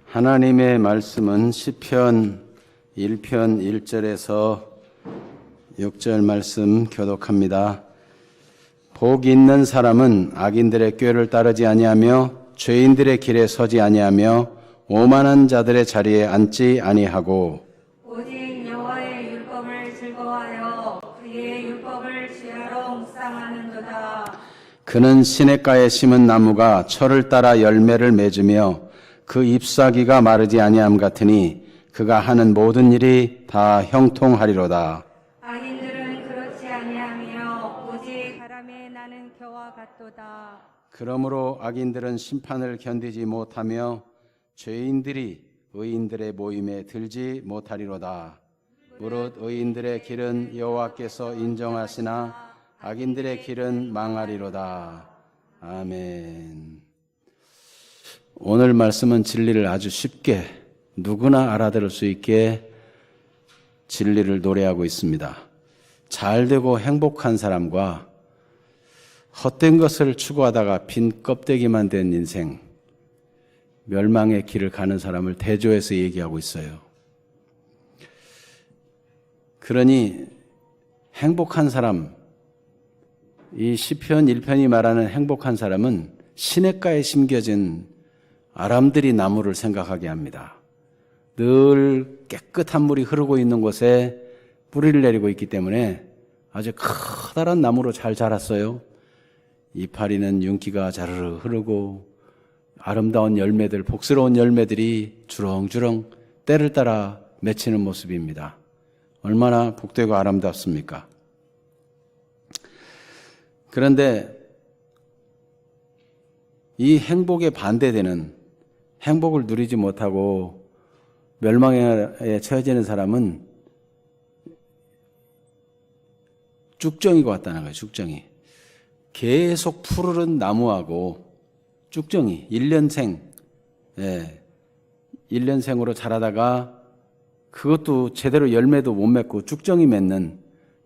하나님의 말씀은 시편 1편 1절에서 6절 말씀 교독합니다. 복 있는 사람은 악인들의 꾀를 따르지 아니하며 죄인들의 길에 서지 아니하며 오만한 자들의 자리에 앉지 아니하고 오직 여호와의 율법을 즐거워하여 그의 율법을 주야로 묵상하는도다. 그는 시냇가에 심은 나무가 철을 따라 열매를 맺으며 그 잎사귀가 마르지 아니함 같으니 그가 하는 모든 일이 다 형통하리로다. 악인들은 그렇지 아니하며 오직 바람에 나는 겨와 같도다. 그러므로 악인들은 심판을 견디지 못하며 죄인들이 의인들의 모임에 들지 못하리로다. 무릇 의인들의 길은 여호와께서 인정하시나 악인들의 길은 망하리로다. 아멘. 오늘 말씀은 진리를 아주 쉽게 누구나 알아들을 수 있게 진리를 노래하고 있습니다. 잘되고 행복한 사람과 헛된 것을 추구하다가 빈 껍데기만 된 인생, 멸망의 길을 가는 사람을 대조해서 얘기하고 있어요. 그러니 행복한 사람, 이 시편 1편이 말하는 행복한 사람은 시냇가에 심겨진 아람들이 나무를 생각하게 합니다. 늘 깨끗한 물이 흐르고 있는 곳에 뿌리를 내리고 있기 때문에 아주 커다란 나무로 잘 자랐어요. 이파리는 윤기가 자르르 흐르고 아름다운 열매들, 복스러운 열매들이 주렁주렁 때를 따라 맺히는 모습입니다. 얼마나 복되고 아름답습니까? 그런데 이 행복에 반대되는, 행복을 누리지 못하고 멸망에 처해지는 사람은 쭉정이가 같다는 거예요. 쭉정이. 계속 푸르른 나무하고 쭉정이 1년생으로 자라다가 그것도 제대로 열매도 못 맺고 쭉정이 맺는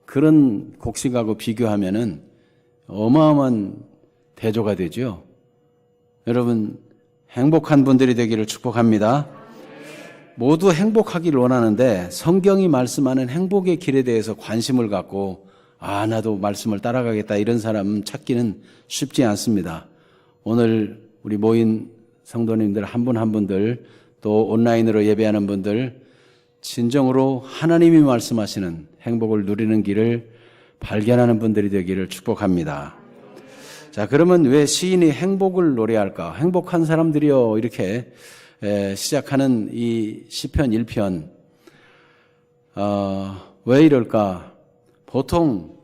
그런 곡식하고 비교하면은 어마어마한 대조가 되죠. 여러분, 행복한 분들이 되기를 축복합니다. 모두 행복하기를 원하는데 성경이 말씀하는 행복의 길에 대해서 관심을 갖고 나도 말씀을 따라가겠다 이런 사람 찾기는 쉽지 않습니다. 오늘 우리 모인 성도님들 한 분 한 분들 또 온라인으로 예배하는 분들 진정으로 하나님이 말씀하시는 행복을 누리는 길을 발견하는 분들이 되기를 축복합니다. 자, 그러면 왜 시인이 행복을 노래할까? 행복한 사람들이요, 이렇게 시작하는 이 시편 1편. 왜 이럴까? 보통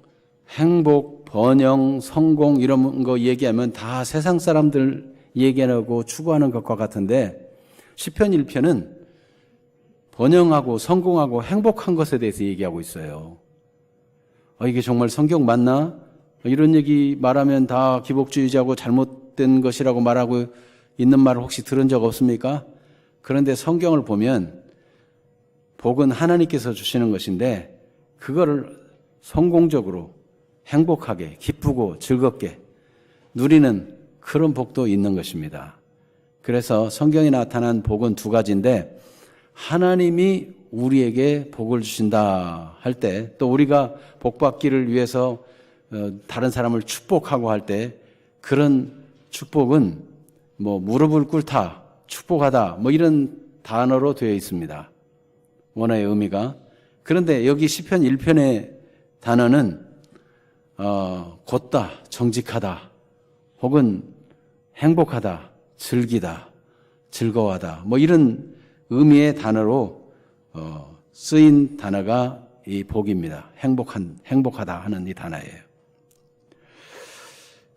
행복, 번영, 성공 이런 거 얘기하면 다 세상 사람들 얘기하고 추구하는 것과 같은데 시편 1편은 번영하고 성공하고 행복한 것에 대해서 얘기하고 있어요. 이게 정말 성경 맞나? 이런 얘기 말하면 다 기복주의자고 잘못된 것이라고 말하고 있는 말을 혹시 들은 적 없습니까? 그런데 성경을 보면 복은 하나님께서 주시는 것인데 그거를 성공적으로 행복하게 기쁘고 즐겁게 누리는 그런 복도 있는 것입니다. 그래서 성경에 나타난 복은 두 가지인데 하나님이 우리에게 복을 주신다 할 때 또 우리가 복받기를 위해서 다른 사람을 축복하고 할 때 그런 축복은 무릎을 꿇다, 축복하다 이런 단어로 되어 있습니다. 원어의 의미가. 그런데 여기 시편 1편의 단어는 곧다, 정직하다, 혹은 행복하다, 즐기다, 즐거워하다 이런 의미의 단어로 쓰인 단어가 이 복입니다. 행복하다 하는 이 단어예요.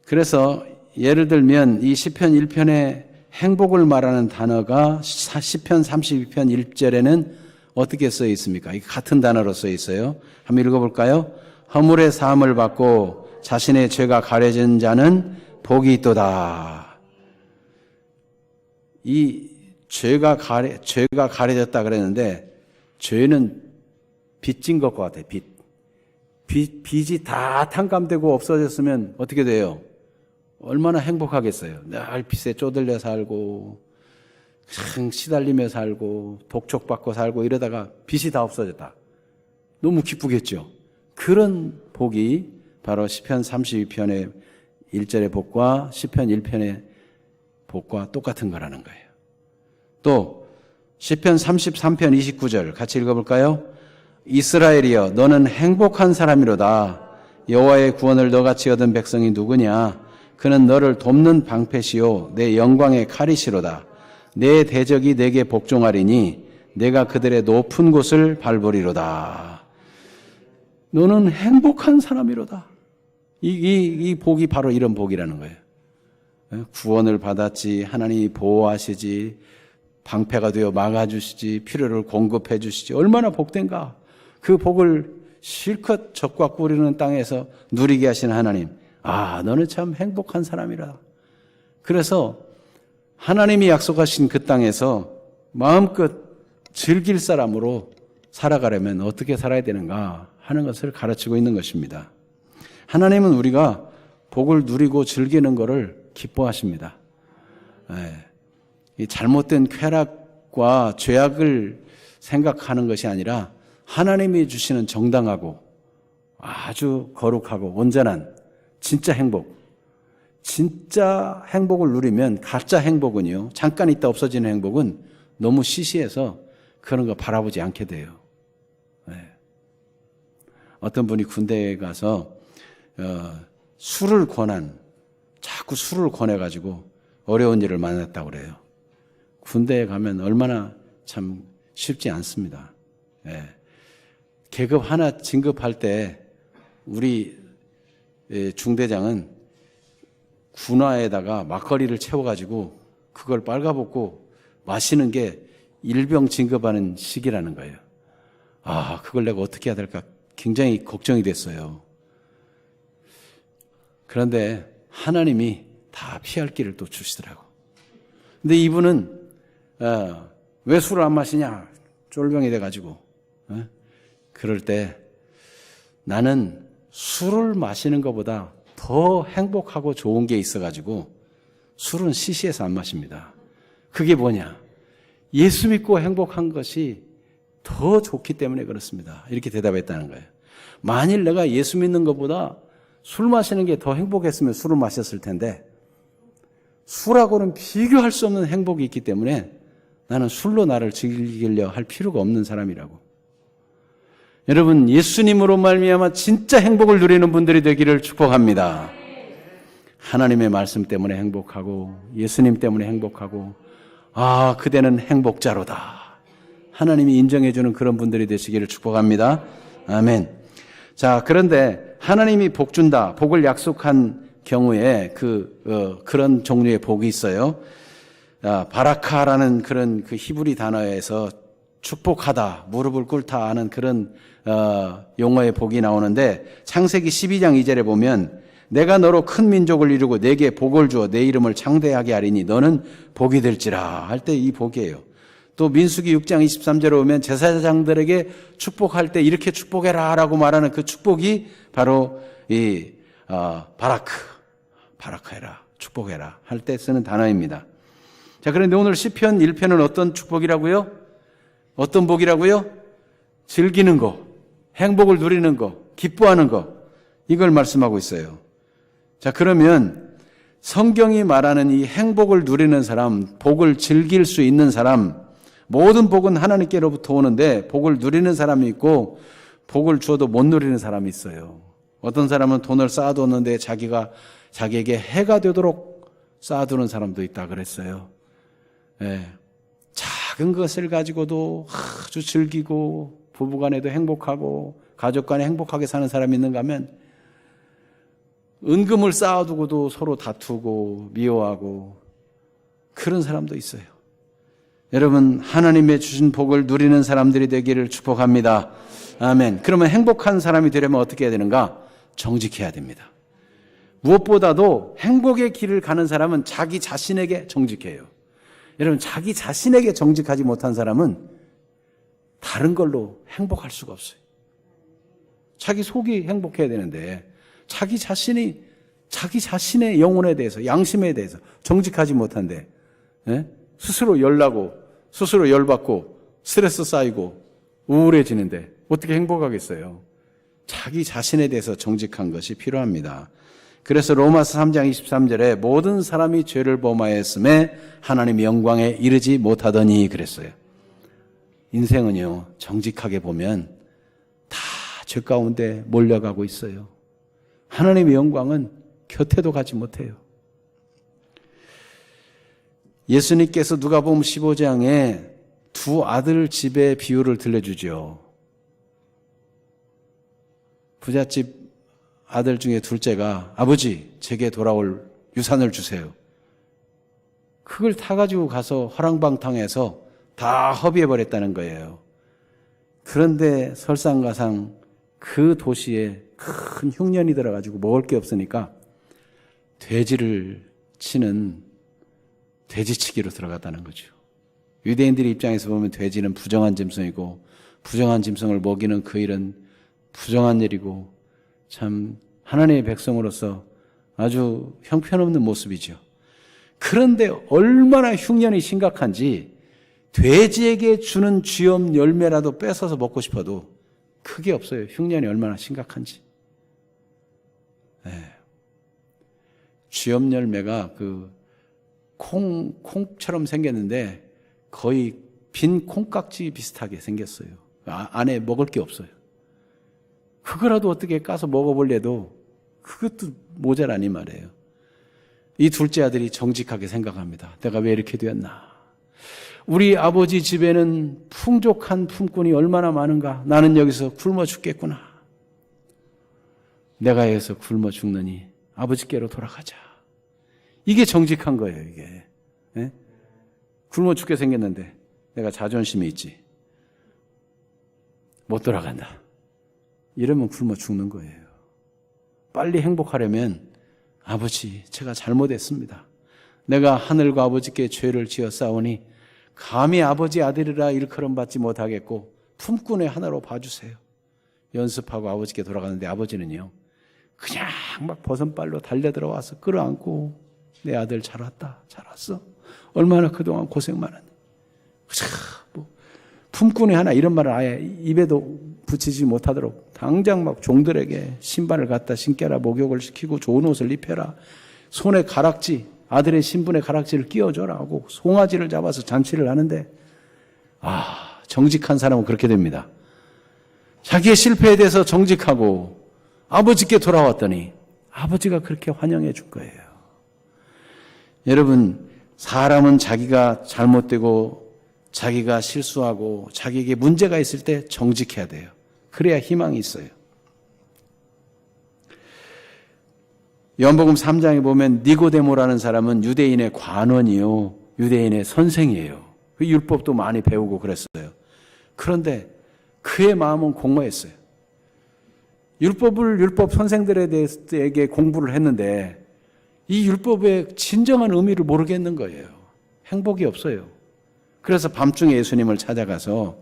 그래서 예를 들면 이 시편 1편의 행복을 말하는 단어가 시편 32편 1절에는 어떻게 써 있습니까? 같은 단어로 써 있어요. 한번 읽어볼까요? 허물의 사함을 받고 자신의 죄가 가려진 자는 복이 있도다. 이 죄가 가려졌다 그랬는데 죄는 빚진 것과 같아요. 빚이 다 탕감되고 없어졌으면 어떻게 돼요? 얼마나 행복하겠어요. 늘 빚에 쪼들려 살고 참 시달리며 살고 독촉받고 살고 이러다가 빚이 다 없어졌다. 너무 기쁘겠죠. 그런 복이 바로 시편 32편의 1절의 복과 시편 1편의 복과 똑같은 거라는 거예요. 또 시편 33편 29절 같이 읽어볼까요? 이스라엘이여 너는 행복한 사람이로다. 여호와의 구원을 너같이 얻은 백성이 누구냐? 그는 너를 돕는 방패시요 내 영광의 칼이시로다. 내 대적이 내게 복종하리니 내가 그들의 높은 곳을 밟으리로다. 너는 행복한 사람이로다. 이 복이 바로 이런 복이라는 거예요. 구원을 받았지, 하나님이 보호하시지, 방패가 되어 막아주시지, 필요를 공급해 주시지, 얼마나 복된가. 그 복을 실컷 적과 꾸리는 땅에서 누리게 하신 하나님, 아, 너는 참 행복한 사람이라. 그래서 하나님이 약속하신 그 땅에서 마음껏 즐길 사람으로 살아가려면 어떻게 살아야 되는가 하는 것을 가르치고 있는 것입니다. 하나님은 우리가 복을 누리고 즐기는 것을 기뻐하십니다. 이 잘못된 쾌락과 죄악을 생각하는 것이 아니라 하나님이 주시는 정당하고 아주 거룩하고 온전한 진짜 행복, 진짜 행복을 누리면 가짜 행복은요, 잠깐 있다 없어지는 행복은 너무 시시해서 그런 거 바라보지 않게 돼요. 어떤 분이 군대에 가서 자꾸 술을 권해가지고 어려운 일을 만났다고 그래요. 군대에 가면 얼마나 참 쉽지 않습니다. 계급 하나 진급할 때 우리 중대장은 군화에다가 막걸리를 채워가지고 그걸 빨가벗고 마시는 게 일병 진급하는 시기라는 거예요. 아, 그걸 내가 어떻게 해야 될까 굉장히 걱정이 됐어요. 그런데 하나님이 다 피할 길을 또 주시더라고. 근데 이분은 왜 술을 안 마시냐? 쫄병이 돼가지고. 그럴 때 나는 술을 마시는 것보다 더 행복하고 좋은 게 있어가지고 술은 시시해서 안 마십니다. 그게 뭐냐? 예수 믿고 행복한 것이 더 좋기 때문에 그렇습니다. 이렇게 대답했다는 거예요. 만일 내가 예수 믿는 것보다 술 마시는 게 더 행복했으면 술을 마셨을 텐데 술하고는 비교할 수 없는 행복이 있기 때문에 나는 술로 나를 즐기려 할 필요가 없는 사람이라고. 여러분, 예수님으로 말미암아 진짜 행복을 누리는 분들이 되기를 축복합니다. 하나님의 말씀 때문에 행복하고 예수님 때문에 행복하고 아, 그대는 행복자로다. 하나님이 인정해 주는 그런 분들이 되시기를 축복합니다. 아멘. 자, 그런데 하나님이 복 준다, 복을 약속한 경우에 그런 종류의 복이 있어요. 바라카라는 그런 그 히브리 단어에서 축복하다, 무릎을 꿇다 하는 그런 용어의 복이 나오는데 창세기 12장 2절에 보면 내가 너로 큰 민족을 이루고 내게 복을 주어 내 이름을 창대하게 하리니 너는 복이 될지라 할 때 이 복이에요. 또 민수기 6장 23절에 오면 제사장들에게 축복할 때 이렇게 축복해라 라고 말하는 그 축복이 바로 이 바라카해라, 축복해라 할 때 쓰는 단어입니다. 자, 그런데 오늘 시편 1편은 어떤 축복이라고요? 어떤 복이라고요? 즐기는 거, 행복을 누리는 거, 기뻐하는 거, 이걸 말씀하고 있어요. 자, 그러면 성경이 말하는 이 행복을 누리는 사람, 복을 즐길 수 있는 사람, 모든 복은 하나님께로부터 오는데 복을 누리는 사람이 있고 복을 주어도 못 누리는 사람이 있어요. 어떤 사람은 돈을 쌓아뒀는데 자기에게 해가 되도록 쌓아두는 사람도 있다 그랬어요. 작은 것을 가지고도 아주 즐기고 부부간에도 행복하고 가족간에 행복하게 사는 사람이 있는가 하면 은금을 쌓아두고도 서로 다투고 미워하고 그런 사람도 있어요. 여러분, 하나님의 주신 복을 누리는 사람들이 되기를 축복합니다. 아멘. 그러면 행복한 사람이 되려면 어떻게 해야 되는가? 정직해야 됩니다. 무엇보다도 행복의 길을 가는 사람은 자기 자신에게 정직해요. 여러분, 자기 자신에게 정직하지 못한 사람은 다른 걸로 행복할 수가 없어요. 자기 속이 행복해야 되는데 자기 자신의 영혼에 대해서, 양심에 대해서 정직하지 못한데 스스로 열나고 스스로 열받고 스트레스 쌓이고 우울해지는데 어떻게 행복하겠어요? 자기 자신에 대해서 정직한 것이 필요합니다. 그래서 로마서 3장 23절에 모든 사람이 죄를 범하였음에 하나님의 영광에 이르지 못하더니 그랬어요. 인생은요, 정직하게 보면 다 죄 가운데 몰려가고 있어요. 하나님의 영광은 곁에도 가지 못해요. 예수님께서 누가복음 15장에 두 아들 집의 비유를 들려주죠. 부잣집 아들 중에 둘째가 아버지 제게 돌아올 유산을 주세요. 그걸 타가지고 가서 화랑방탕해서 다 허비해버렸다는 거예요. 그런데 설상가상 그 도시에 큰 흉년이 들어가지고 먹을 게 없으니까 돼지를 치는 돼지치기로 들어갔다는 거죠. 유대인들의 입장에서 보면 돼지는 부정한 짐승이고 부정한 짐승을 먹이는 그 일은 부정한 일이고 참 하나님의 백성으로서 아주 형편없는 모습이죠. 그런데 얼마나 흉년이 심각한지 돼지에게 주는 쥐염 열매라도 뺏어서 먹고 싶어도 크게 없어요. 흉년이 얼마나 심각한지. 네. 쥐염 열매가 그 콩처럼 생겼는데 거의 빈 콩깍지 비슷하게 생겼어요. 안에 먹을 게 없어요. 그거라도 어떻게 까서 먹어보려도 그것도 모자라니 말이에요. 이 둘째 아들이 정직하게 생각합니다. 내가 왜 이렇게 되었나? 우리 아버지 집에는 풍족한 품꾼이 얼마나 많은가? 나는 여기서 굶어 죽겠구나. 내가 여기서 굶어 죽느니 아버지께로 돌아가자. 이게 정직한 거예요, 이게. 네? 굶어 죽게 생겼는데 내가 자존심이 있지. 못 돌아간다. 이러면 굶어 죽는 거예요. 빨리 행복하려면 아버지, 제가 잘못했습니다. 내가 하늘과 아버지께 죄를 지어 싸우니 감히 아버지 아들이라 일컬음 받지 못하겠고 품꾼의 하나로 봐주세요. 연습하고 아버지께 돌아가는데 아버지는요, 그냥 막 버선발로 달려 들어와서 끌어안고 내 아들 잘 왔다, 잘 왔어. 얼마나 그동안 고생 많았니. 뭐 품꾼이 하나 이런 말을 아예 입에도 붙이지 못하도록 당장 막 종들에게 신발을 갖다 신겨라, 목욕을 시키고 좋은 옷을 입혀라, 손에 가락지, 아들의 신분의 가락지를 끼워줘라 하고 송아지를 잡아서 잔치를 하는데, 정직한 사람은 그렇게 됩니다. 자기의 실패에 대해서 정직하고 아버지께 돌아왔더니 아버지가 그렇게 환영해 줄 거예요. 여러분, 사람은 자기가 잘못되고 자기가 실수하고 자기에게 문제가 있을 때 정직해야 돼요. 그래야 희망이 있어요. 요한복음 3장에 보면 니고데모라는 사람은 유대인의 관원이요, 유대인의 선생이에요. 그 율법도 많이 배우고 그랬어요. 그런데 그의 마음은 공허했어요. 율법 선생들에게 공부를 했는데 이 율법의 진정한 의미를 모르겠는 거예요. 행복이 없어요. 그래서 밤중에 예수님을 찾아가서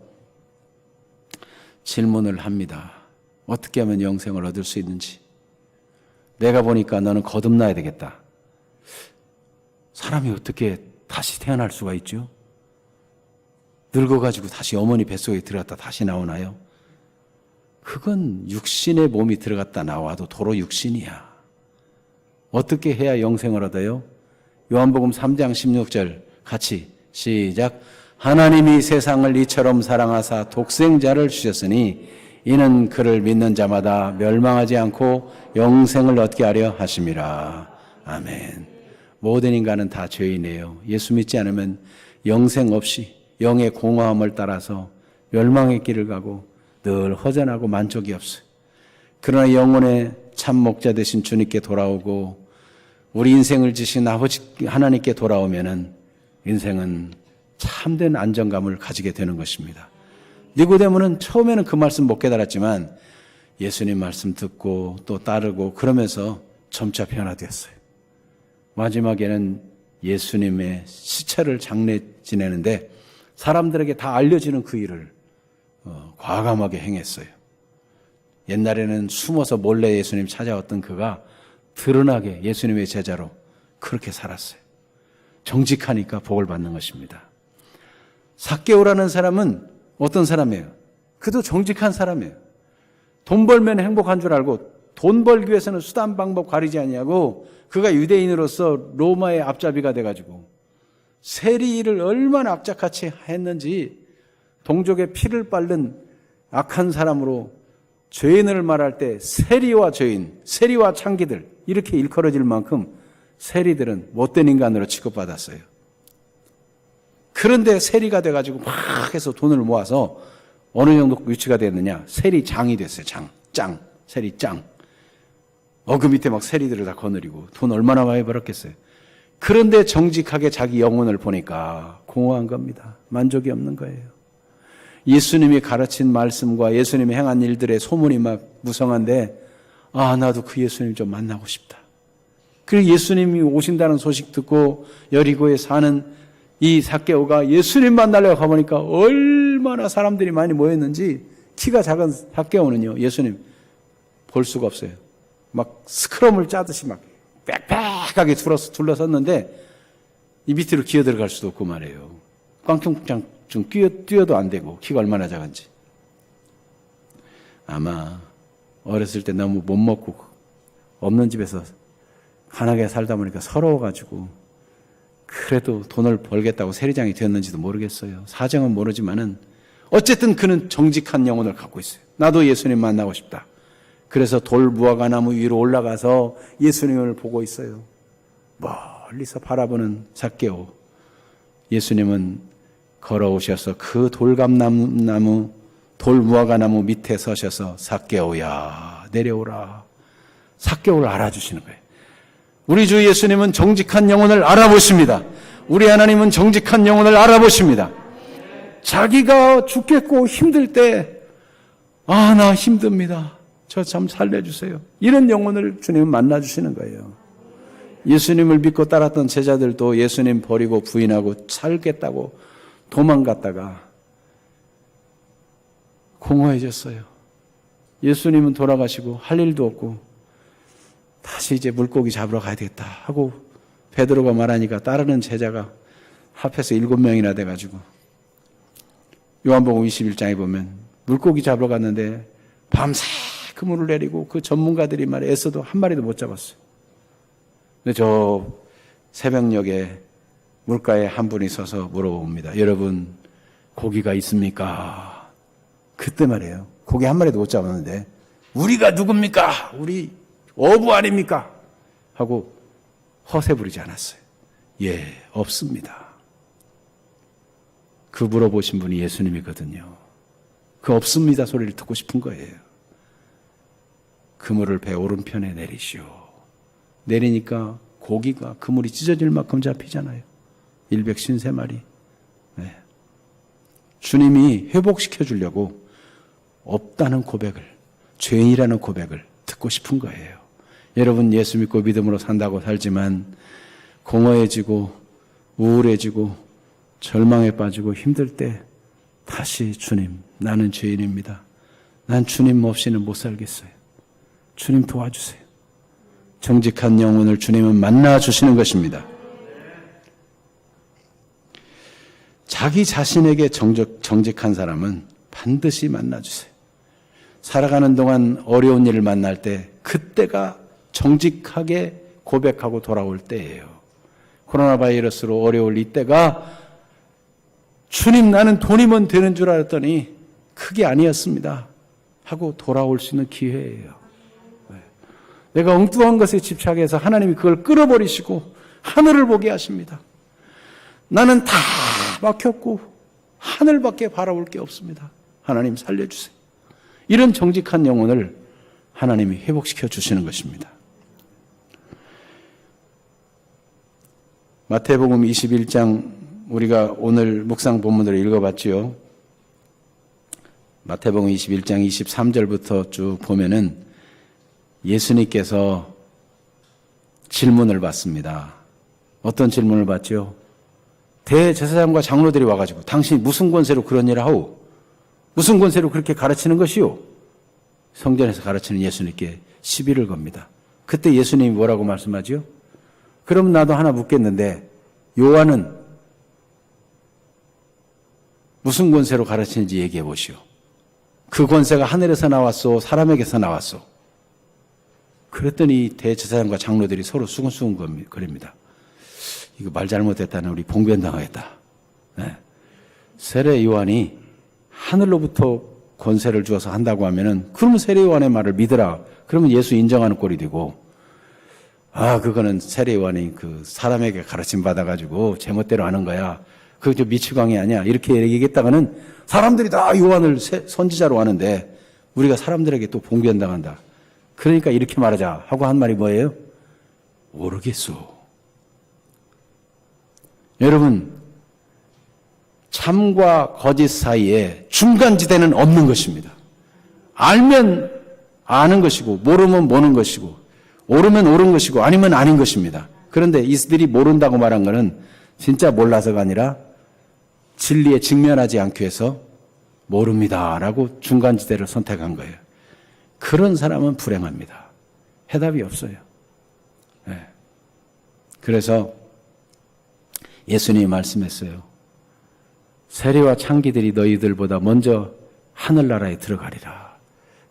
질문을 합니다. 어떻게 하면 영생을 얻을 수 있는지. 내가 보니까 너는 거듭나야 되겠다. 사람이 어떻게 다시 태어날 수가 있죠? 늙어가지고 다시 어머니 뱃속에 들어갔다 다시 나오나요? 그건 육신의 몸이 들어갔다 나와도 도로 육신이야. 어떻게 해야 영생을 얻어요? 요한복음 3장 16절 같이 시작. 하나님이 세상을 이처럼 사랑하사 독생자를 주셨으니 이는 그를 믿는 자마다 멸망하지 않고 영생을 얻게 하려 하심이라. 아멘. 모든 인간은 다 죄인이에요. 예수 믿지 않으면 영생 없이 영의 공허함을 따라서 멸망의 길을 가고 늘 허전하고 만족이 없어요. 그러나 영혼의 참 목자 되신 주님께 돌아오고 우리 인생을 지신 아버지 하나님께 돌아오면은 인생은 참된 안정감을 가지게 되는 것입니다. 니고데모는 처음에는 그 말씀 못 깨달았지만 예수님 말씀 듣고 또 따르고 그러면서 점차 변화되었어요. 마지막에는 예수님의 시체를 장례 지내는데 사람들에게 다 알려지는 그 일을 과감하게 행했어요. 옛날에는 숨어서 몰래 예수님 찾아왔던 그가 드러나게 예수님의 제자로 그렇게 살았어요. 정직하니까 복을 받는 것입니다. 삭개오라는 사람은 어떤 사람이에요? 그도 정직한 사람이에요. 돈 벌면 행복한 줄 알고 돈 벌기 위해서는 수단 방법 가리지 아니하고 그가 유대인으로서 로마의 앞잡이가 돼가지고 세리를 얼마나 악착같이 했는지 동족의 피를 빨른 악한 사람으로 죄인을 말할 때 세리와 죄인, 세리와 창기들 이렇게 일컬어질 만큼 세리들은 못된 인간으로 취급받았어요. 그런데 세리가 돼가지고 막 해서 돈을 모아서 어느 정도 위치가 됐느냐? 세리장이 됐어요. 짱, 세리짱. 그 밑에 막 세리들을 다 거느리고 돈 얼마나 많이 벌었겠어요. 그런데 정직하게 자기 영혼을 보니까 공허한 겁니다. 만족이 없는 거예요. 예수님이 가르친 말씀과 예수님이 행한 일들의 소문이 막 무성한데 나도 그 예수님 좀 만나고 싶다. 그리고 예수님이 오신다는 소식 듣고 여리고에 사는 이 삭개오가 예수님 만나려고 가보니까 얼마나 사람들이 많이 모였는지 키가 작은 삭개오는요 예수님 볼 수가 없어요. 막 스크럼을 짜듯이 막 빽빽하게 둘러섰는데 이 밑으로 기어 들어갈 수도 없고 말이에요. 꽝충꽝 좀 뛰어도 안 되고 키가 얼마나 작은지. 아마 어렸을 때 너무 못 먹고 없는 집에서 가난하게 살다 보니까 서러워가지고 그래도 돈을 벌겠다고 세리장이 되었는지도 모르겠어요. 사정은 모르지만은 어쨌든 그는 정직한 영혼을 갖고 있어요. 나도 예수님 만나고 싶다. 그래서 돌 무화과 나무 위로 올라가서 예수님을 보고 있어요. 멀리서 바라보는 삭개오. 예수님은 걸어오셔서 그 돌감나무, 돌 무화과 나무 밑에 서셔서 삭개오야 내려오라. 삭개오를 알아주시는 거예요. 우리 주 예수님은 정직한 영혼을 알아보십니다. 우리 하나님은 정직한 영혼을 알아보십니다. 자기가 죽겠고 힘들 때 나 힘듭니다. 저 참 살려주세요. 이런 영혼을 주님은 만나주시는 거예요. 예수님을 믿고 따랐던 제자들도 예수님 버리고 부인하고 살겠다고 도망갔다가 공허해졌어요. 예수님은 돌아가시고 할 일도 없고 다시 이제 물고기 잡으러 가야 되겠다 하고 베드로가 말하니까 따르는 제자가 합해서 7명이나 돼가지고 요한복음 21장에 보면 물고기 잡으러 갔는데 밤새 그물을 내리고 그 전문가들이 말에 애써도 한 마리도 못 잡았어요. 근데 저 새벽녘에 물가에 한 분이 서서 물어봅니다. 여러분 고기가 있습니까? 그때 말이에요. 고기 한 마리도 못 잡았는데 우리가 누굽니까? 우리 어부 아닙니까? 하고 허세 부리지 않았어요. 예, 없습니다. 그 물어보신 분이 예수님이거든요. 그 없습니다 소리를 듣고 싶은 거예요. 그물을 배 오른편에 내리시오. 내리니까 고기가 그물이 찢어질 만큼 잡히잖아요. 153마리. 네. 주님이 회복시켜 주려고 없다는 고백을, 죄인이라는 고백을 듣고 싶은 거예요. 여러분 예수 믿고 믿음으로 산다고 살지만 공허해지고 우울해지고 절망에 빠지고 힘들 때 다시 주님, 나는 죄인입니다. 난 주님 없이는 못 살겠어요. 주님 도와주세요. 정직한 영혼을 주님은 만나주시는 것입니다. 자기 자신에게 정직한 사람은 반드시 만나주세요. 살아가는 동안 어려운 일을 만날 때 그때가 정직하게 고백하고 돌아올 때예요. 코로나 바이러스로 어려울 이때가 주님 나는 돈이면 되는 줄 알았더니 그게 아니었습니다 하고 돌아올 수 있는 기회예요. 내가 엉뚱한 것에 집착해서 하나님이 그걸 끌어버리시고 하늘을 보게 하십니다. 나는 다 막혔고 하늘밖에 바라볼 게 없습니다. 하나님 살려주세요. 이런 정직한 영혼을 하나님이 회복시켜 주시는 것입니다. 마태복음 21장 우리가 오늘 묵상 본문으로 읽어봤지요. 마태복음 21장 23절부터 쭉 보면은 예수님께서 질문을 받습니다. 어떤 질문을 받죠? 대제사장과 장로들이 와가지고 당신이 무슨 권세로 그런 일을 하오? 무슨 권세로 그렇게 가르치는 것이오? 성전에서 가르치는 예수님께 시비를 겁니다. 그때 예수님이 뭐라고 말씀하죠? 그럼 나도 하나 묻겠는데 요한은 무슨 권세로 가르치는지 얘기해 보시오. 그 권세가 하늘에서 나왔소, 사람에게서 나왔소. 그랬더니 대제사장과 장로들이 서로 수근수근 거립니다. 이거 말 잘못했다는 우리 봉변당하겠다. 네. 세례 요한이 하늘로부터 권세를 주어서 한다고 하면은 그러면 세례 요한의 말을 믿으라. 그러면 예수 인정하는 꼴이 되고, 그거는 세례 요한이 그 사람에게 가르침 받아가지고 제멋대로 하는 거야. 그거 좀 미치광이 아니야. 이렇게 얘기했다가는 사람들이 다 요한을 선지자로 하는데 우리가 사람들에게 또 봉변당한다. 그러니까 이렇게 말하자 하고 한 말이 뭐예요? 모르겠소. 여러분, 참과 거짓 사이에 중간지대는 없는 것입니다. 알면 아는 것이고 모르면 모르는 것이고 옳으면 옳은 것이고 아니면 아닌 것입니다. 그런데 이들이 모른다고 말한 것은 진짜 몰라서가 아니라 진리에 직면하지 않기 위해서 모릅니다라고 중간지대를 선택한 거예요. 그런 사람은 불행합니다. 해답이 없어요. 네. 그래서 예수님이 말씀했어요. 세리와 창기들이 너희들보다 먼저 하늘나라에 들어가리라.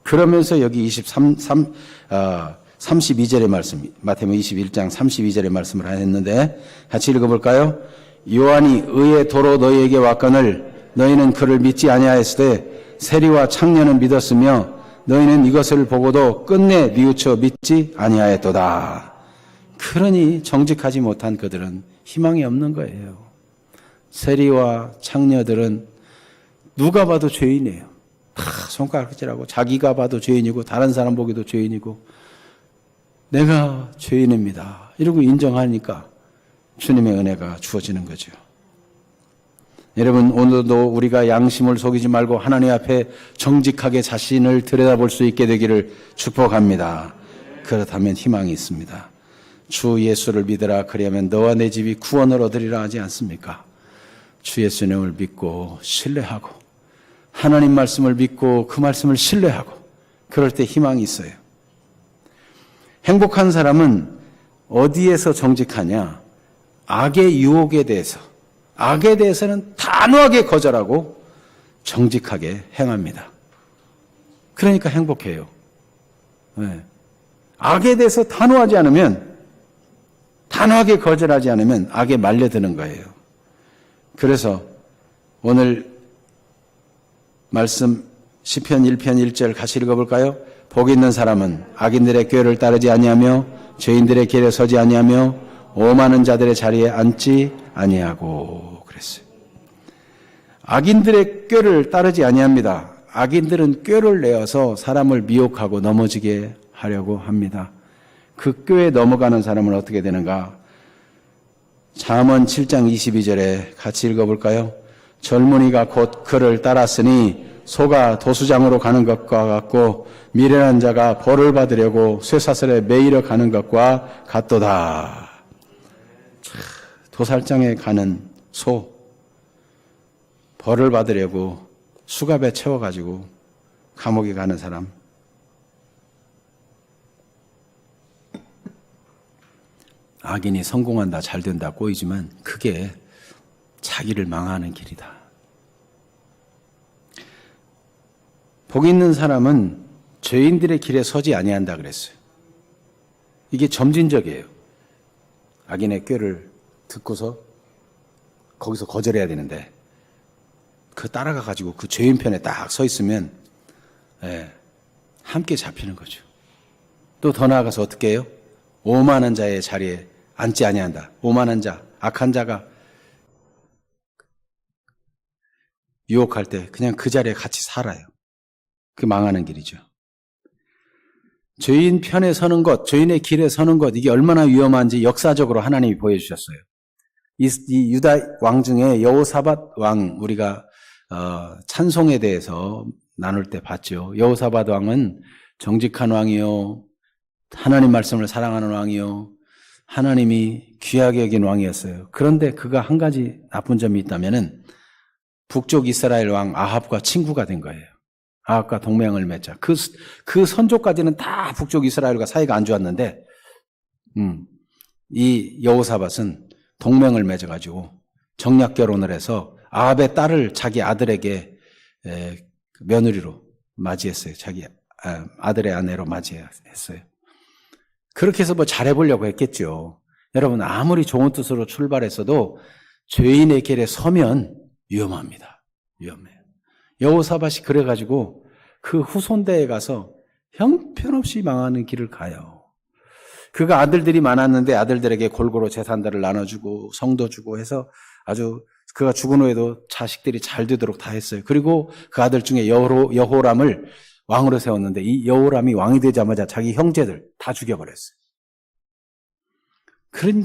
그러면서 여기 32절의 말씀, 마태복음 21장 32절의 말씀을 했는데 같이 읽어볼까요? 요한이 의의 도로 너희에게 왔거늘 너희는 그를 믿지 아니하였으되 세리와 창녀는 믿었으며 너희는 이것을 보고도 끝내 뉘우쳐 믿지 아니하였도다. 그러니 정직하지 못한 그들은 희망이 없는 거예요. 세리와 창녀들은 누가 봐도 죄인이에요. 다 손가락질하고 자기가 봐도 죄인이고 다른 사람 보기도 죄인이고 내가 죄인입니다. 이러고 인정하니까 주님의 은혜가 주어지는 거죠. 여러분, 오늘도 우리가 양심을 속이지 말고 하나님 앞에 정직하게 자신을 들여다볼 수 있게 되기를 축복합니다. 그렇다면 희망이 있습니다. 주 예수를 믿으라. 그리하면 너와 내 집이 구원을 얻으리라 하지 않습니까? 주 예수님을 믿고 신뢰하고 하나님 말씀을 믿고 그 말씀을 신뢰하고 그럴 때 희망이 있어요. 행복한 사람은 어디에서 정직하냐? 악의 유혹에 대해서, 악에 대해서는 단호하게 거절하고 정직하게 행합니다. 그러니까 행복해요. 네. 악에 대해서 단호하지 않으면, 단호하게 거절하지 않으면 악에 말려드는 거예요. 그래서 오늘 말씀 시편 1편 1절 같이 읽어볼까요? 복 있는 사람은 악인들의 꾀를 따르지 아니하며 죄인들의 길에 서지 아니하며 오만한 자들의 자리에 앉지 아니하고 그랬어요. 악인들의 꾀를 따르지 아니합니다. 악인들은 꾀를 내어서 사람을 미혹하고 넘어지게 하려고 합니다. 그 꾀에 넘어가는 사람은 어떻게 되는가? 잠언 7장 22절에 같이 읽어볼까요? 젊은이가 곧 그를 따랐으니 소가 도수장으로 가는 것과 같고 미련한 자가 벌을 받으려고 쇠사슬에 매이러 가는 것과 같도다. 도살장에 가는 소, 벌을 받으려고 수갑에 채워가지고 감옥에 가는 사람. 악인이 성공한다, 잘 된다 꼬이지만 그게 자기를 망하는 길이다. 복 있는 사람은 죄인들의 길에 서지 아니한다 그랬어요. 이게 점진적이에요. 악인의 꾀를 듣고서 거기서 거절해야 되는데 그 따라가 가지고 그 죄인 편에 딱 서 있으면 함께 잡히는 거죠. 또 더 나아가서 어떻게 해요? 오만한 자의 자리에 앉지 아니한다. 오만한 자, 악한 자가 유혹할 때 그냥 그 자리에 같이 살아요. 그 망하는 길이죠. 죄인 편에 서는 것, 죄인의 길에 서는 것, 이게 얼마나 위험한지 역사적으로 하나님이 보여주셨어요. 이 유다 왕 중에 여호사밧 왕, 우리가 찬송에 대해서 나눌 때 봤죠. 여호사밧 왕은 정직한 왕이요, 하나님 말씀을 사랑하는 왕이요, 하나님이 귀하게 여긴 왕이었어요. 그런데 그가 한 가지 나쁜 점이 있다면은 북쪽 이스라엘 왕 아합과 친구가 된 거예요. 아합과 동맹을 맺자. 그 선조까지는 다 북쪽 이스라엘과 사이가 안 좋았는데, 이 여호사밧은 동맹을 맺어가지고 정략 결혼을 해서 아합의 딸을 자기 아들에게 며느리로 맞이했어요. 자기 아들의 아내로 맞이했어요. 그렇게 해서 뭐 잘해보려고 했겠죠. 여러분, 아무리 좋은 뜻으로 출발했어도 죄인의 길에 서면 위험합니다. 위험해요. 여호사밧이 그래가지고 그 후손대에 가서 형편없이 망하는 길을 가요. 그가 아들들이 많았는데 아들들에게 골고루 재산들을 나눠주고 성도 주고 해서 아주 그가 죽은 후에도 자식들이 잘 되도록 다 했어요. 그리고 그 아들 중에 여호람을 왕으로 세웠는데 이 여호람이 왕이 되자마자 자기 형제들 다 죽여버렸어요.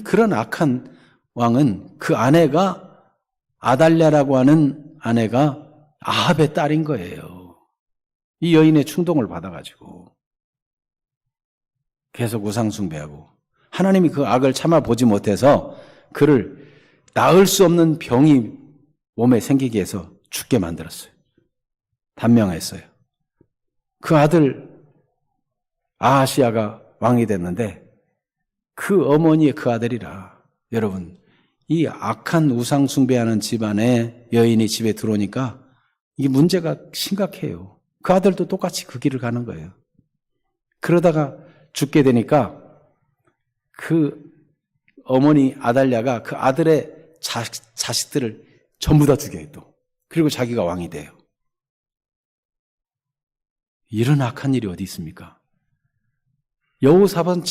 그런 악한 왕은 그 아내가 아달랴라고 하는 아내가 아합의 딸인 거예요. 이 여인의 충동을 받아가지고 계속 우상 숭배하고 하나님이 그 악을 참아보지 못해서 그를 나을 수 없는 병이 몸에 생기게 해서 죽게 만들었어요. 단명했어요. 그 아들 아하시야가 왕이 됐는데 그 어머니의 그 아들이라. 여러분, 이 악한 우상 숭배하는 집안에 여인이 집에 들어오니까 이게 문제가 심각해요. 그 아들도 똑같이 그 길을 가는 거예요. 그러다가 죽게 되니까 그 어머니 아달랴가 그 아들의 자식들을 전부 다 죽여요 또. 그리고 자기가 왕이 돼요. 이런 악한 일이 어디 있습니까? 여호사밧은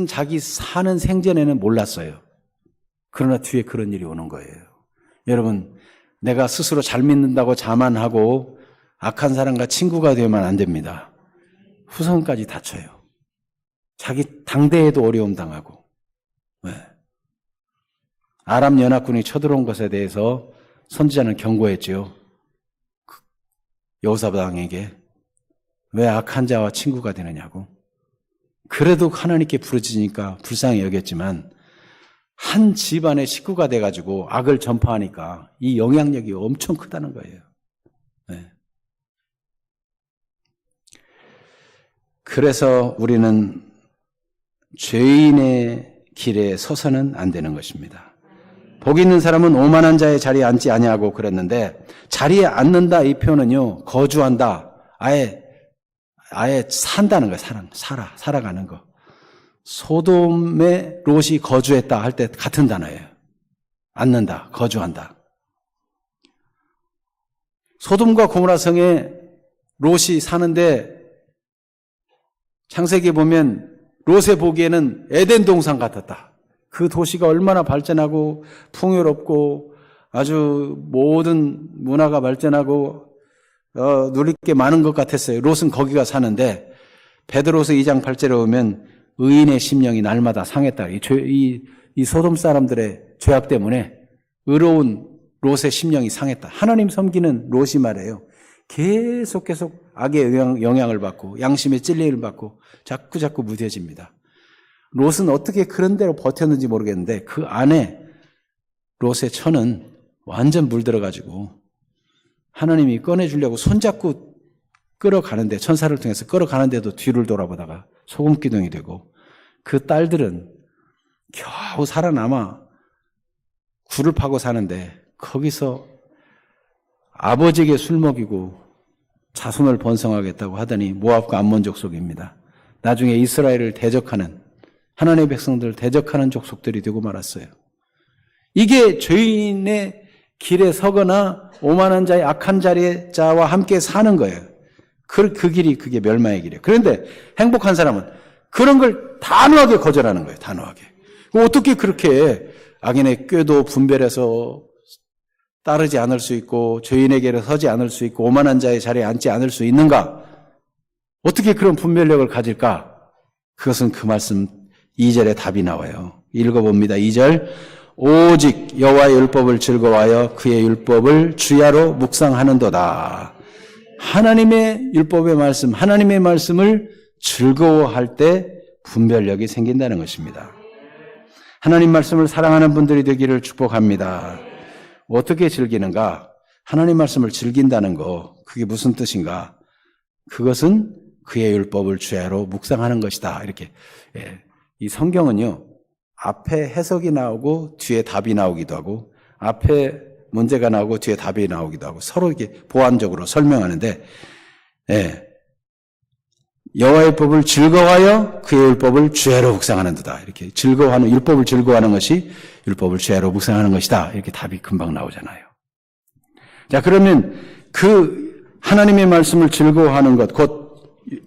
자기 사는 생전에는 몰랐어요. 그러나 뒤에 그런 일이 오는 거예요. 여러분, 내가 스스로 잘 믿는다고 자만하고 악한 사람과 친구가 되면 안 됩니다. 후손까지 다쳐요. 자기 당대에도 어려움 당하고. 네. 아람 연합군이 쳐들어온 것에 대해서 선지자는 경고했죠. 여호사밧 왕에게 왜 악한 자와 친구가 되느냐고. 그래도 하나님께 부르짖으니까 불쌍히 여겼지만 한 집안의 식구가 돼가지고 악을 전파하니까 이 영향력이 엄청 크다는 거예요. 네. 그래서 우리는 죄인의 길에 서서는 안 되는 것입니다. 복 있는 사람은 오만한 자의 자리에 앉지 아니하고 그랬는데 자리에 앉는다 이 표현은요 거주한다 아예 산다는 거예요. 살아가는 거. 소돔에 롯이 거주했다 할 때 같은 단어예요. 앉는다, 거주한다. 소돔과 고모라 성에 롯이 사는데 창세기에 보면 롯의 보기에는 에덴 동산 같았다. 그 도시가 얼마나 발전하고 풍요롭고 아주 모든 문화가 발전하고 누릴 게 많은 것 같았어요. 롯은 거기가 사는데 베드로서 2장 8절에 보면 의인의 심령이 날마다 상했다. 이 소돔 사람들의 죄악 때문에 의로운 롯의 심령이 상했다. 하나님 섬기는 롯이 말이에요. 계속 악의 영향을 받고 양심의 찔림을 받고 자꾸 무뎌집니다. 롯은 어떻게 그런 대로 버텼는지 모르겠는데 그 안에 롯의 처는 완전 물들어가지고 하나님이 꺼내주려고 손잡고 끌어가는데 천사를 통해서 끌어가는데도 뒤를 돌아보다가 소금기둥이 되고 그 딸들은 겨우 살아남아 굴을 파고 사는데 거기서 아버지에게 술 먹이고 자손을 번성하겠다고 하더니 모압과 암몬 족속입니다. 나중에 이스라엘을 대적하는 하나님의 백성들을 대적하는 족속들이 되고 말았어요. 이게 죄인의 길에 서거나 오만한 자의 악한 자와 함께 사는 거예요. 그 길이 그게 멸망의 길이에요. 그런데 행복한 사람은 그런 걸 단호하게 거절하는 거예요. 단호하게. 어떻게 그렇게 악인의 꾀도 분별해서 따르지 않을 수 있고 죄인에게로 서지 않을 수 있고 오만한 자의 자리에 앉지 않을 수 있는가? 어떻게 그런 분별력을 가질까? 그것은 그 말씀 2절에 답이 나와요. 읽어봅니다. 2절 오직 여호와의 율법을 즐거워하여 그의 율법을 주야로 묵상하는도다. 하나님의 율법의 말씀, 하나님의 말씀을 즐거워할 때 분별력이 생긴다는 것입니다. 하나님 말씀을 사랑하는 분들이 되기를 축복합니다. 어떻게 즐기는가? 하나님 말씀을 즐긴다는 거, 그게 무슨 뜻인가? 그것은 그의 율법을 주야로 묵상하는 것이다. 이렇게. 이 성경은요, 앞에 해석이 나오고 뒤에 답이 나오기도 하고 앞에 문제가 나오고 뒤에 답이 나오기도 하고 서로 이렇게 보완적으로 설명하는데 여호와의 법을 즐거워하여 그의 율법을 주야로 묵상하는도다. 이렇게 즐거워하는 율법을 즐거워하는 것이 율법을 주야로 묵상하는 것이다. 이렇게 답이 금방 나오잖아요. 자, 그러면 그 하나님의 말씀을 즐거워하는 것, 곧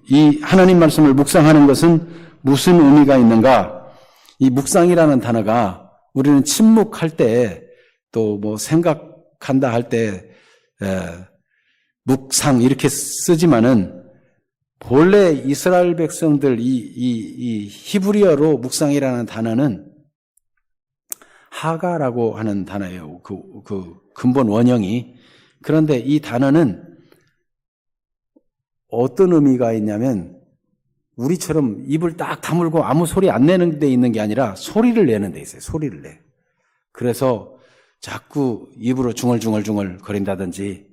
이 하나님 말씀을 묵상하는 것은 무슨 의미가 있는가? 이 묵상이라는 단어가 우리는 침묵할 때 또 뭐 생각한다 할 때 묵상 이렇게 쓰지만은 본래 이스라엘 백성들 이 히브리어로 묵상이라는 단어는 하가라고 하는 단어예요. 그 근본 원형이. 그런데 이 단어는 어떤 의미가 있냐면 우리처럼 입을 딱 다물고 아무 소리 안 내는 데 있는 게 아니라 소리를 내는 데 있어요. 소리를 내. 그래서 자꾸 입으로 중얼중얼 거린다든지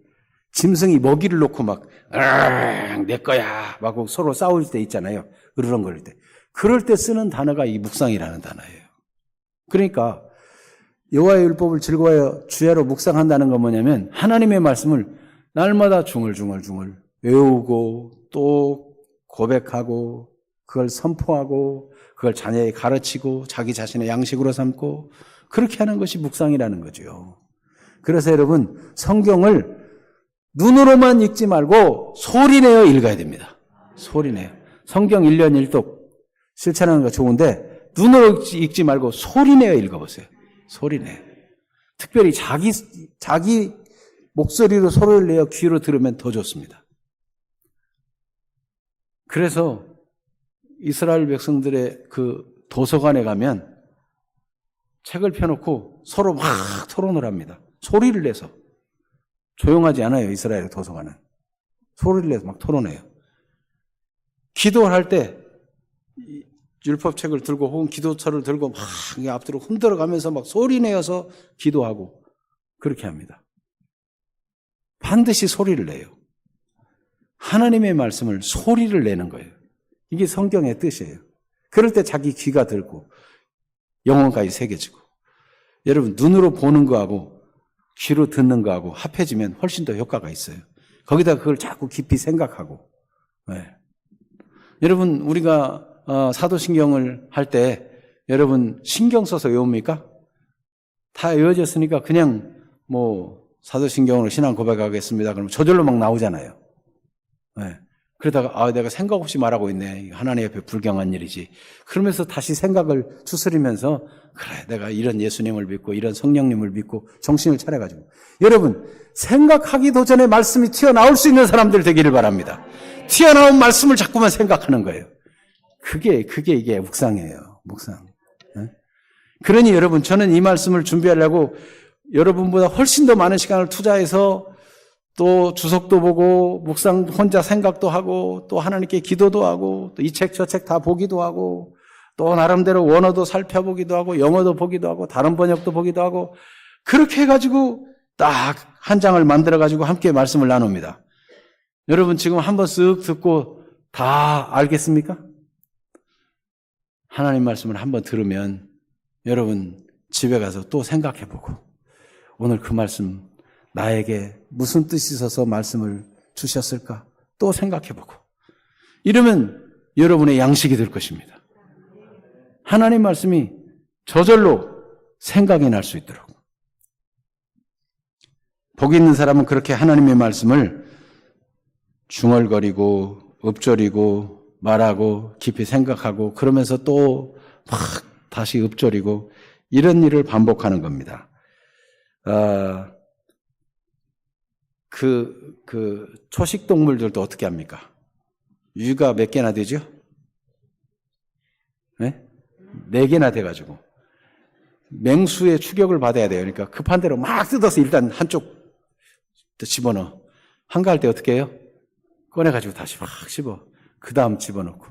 짐승이 먹이를 놓고 막 내 거야 막 서로 싸울 때 있잖아요. 으르렁거릴 때. 그럴 때 쓰는 단어가 이 묵상이라는 단어예요. 그러니까 여호와의 율법을 즐거워하여 주야로 묵상한다는 건 뭐냐면 하나님의 말씀을 날마다 중얼중얼 외우고 또 고백하고 그걸 선포하고 그걸 자녀에게 가르치고 자기 자신의 양식으로 삼고 그렇게 하는 것이 묵상이라는 거죠. 그래서 여러분 성경을 눈으로만 읽지 말고 소리내어 읽어야 됩니다. 소리내어. 성경 1년 1독 실천하는 거 좋은데 눈으로 읽지 말고 소리내어 읽어보세요. 소리내어. 특별히 자기 목소리로 소리를 내어 귀로 들으면 더 좋습니다. 그래서 이스라엘 백성들의 그 도서관에 가면 책을 펴놓고 서로 막 토론을 합니다. 소리를 내서. 조용하지 않아요, 이스라엘 도서관은. 소리를 내서 막 토론해요. 기도를 할 때 율법책을 들고 혹은 기도처를 들고 막 앞뒤로 흔들어 가면서 막 소리 내어서 기도하고 그렇게 합니다. 반드시 소리를 내요. 하나님의 말씀을 소리를 내는 거예요. 이게 성경의 뜻이에요. 그럴 때 자기 귀가 들고 영혼까지 새겨지고. 여러분 눈으로 보는 거하고 귀로 듣는 거하고 합해지면 훨씬 더 효과가 있어요. 거기다 그걸 자꾸 깊이 생각하고. 네. 여러분 우리가 사도신경을 할 때 여러분 신경 써서 외웁니까? 다 외워졌으니까 그냥 뭐 사도신경으로 신앙 고백하겠습니다. 그러면 저절로 막 나오잖아요. 네. 그러다가 내가 생각 없이 말하고 있네. 하나님 앞에 불경한 일이지. 그러면서 다시 생각을 추스리면서 그래 내가 이런 예수님을 믿고 이런 성령님을 믿고 정신을 차려가지고 여러분 생각하기도 전에 말씀이 튀어나올 수 있는 사람들 되기를 바랍니다. 튀어나온 말씀을 자꾸만 생각하는 거예요. 그게 이게 묵상이에요. 묵상. 네? 그러니 여러분 저는 이 말씀을 준비하려고 여러분보다 훨씬 더 많은 시간을 투자해서 또 주석도 보고 묵상 혼자 생각도 하고 또 하나님께 기도도 하고 또 이 책 저 책 다 보기도 하고 또 나름대로 원어도 살펴보기도 하고 영어도 보기도 하고 다른 번역도 보기도 하고 그렇게 해가지고 딱 한 장을 만들어가지고 함께 말씀을 나눕니다. 여러분 지금 한번 쓱 듣고 다 알겠습니까? 하나님 말씀을 한번 들으면 여러분 집에 가서 또 생각해보고 오늘 그 말씀 나에게 무슨 뜻이 있어서 말씀을 주셨을까? 또 생각해보고 이러면 여러분의 양식이 될 것입니다. 하나님 말씀이 저절로 생각이 날 수 있도록. 복 있는 사람은 그렇게 하나님의 말씀을 중얼거리고 읊조리고 말하고 깊이 생각하고 그러면서 또 막 다시 읊조리고 이런 일을 반복하는 겁니다. 초식 동물들도 어떻게 합니까? 유가 몇 개나 되죠? 네? 4개나 돼가지고. 맹수의 추격을 받아야 돼요. 그러니까 급한 대로 막 뜯어서 일단 한쪽 집어넣어. 한가할 때 어떻게 해요? 꺼내가지고 다시 막 씹어. 그 다음 집어넣고.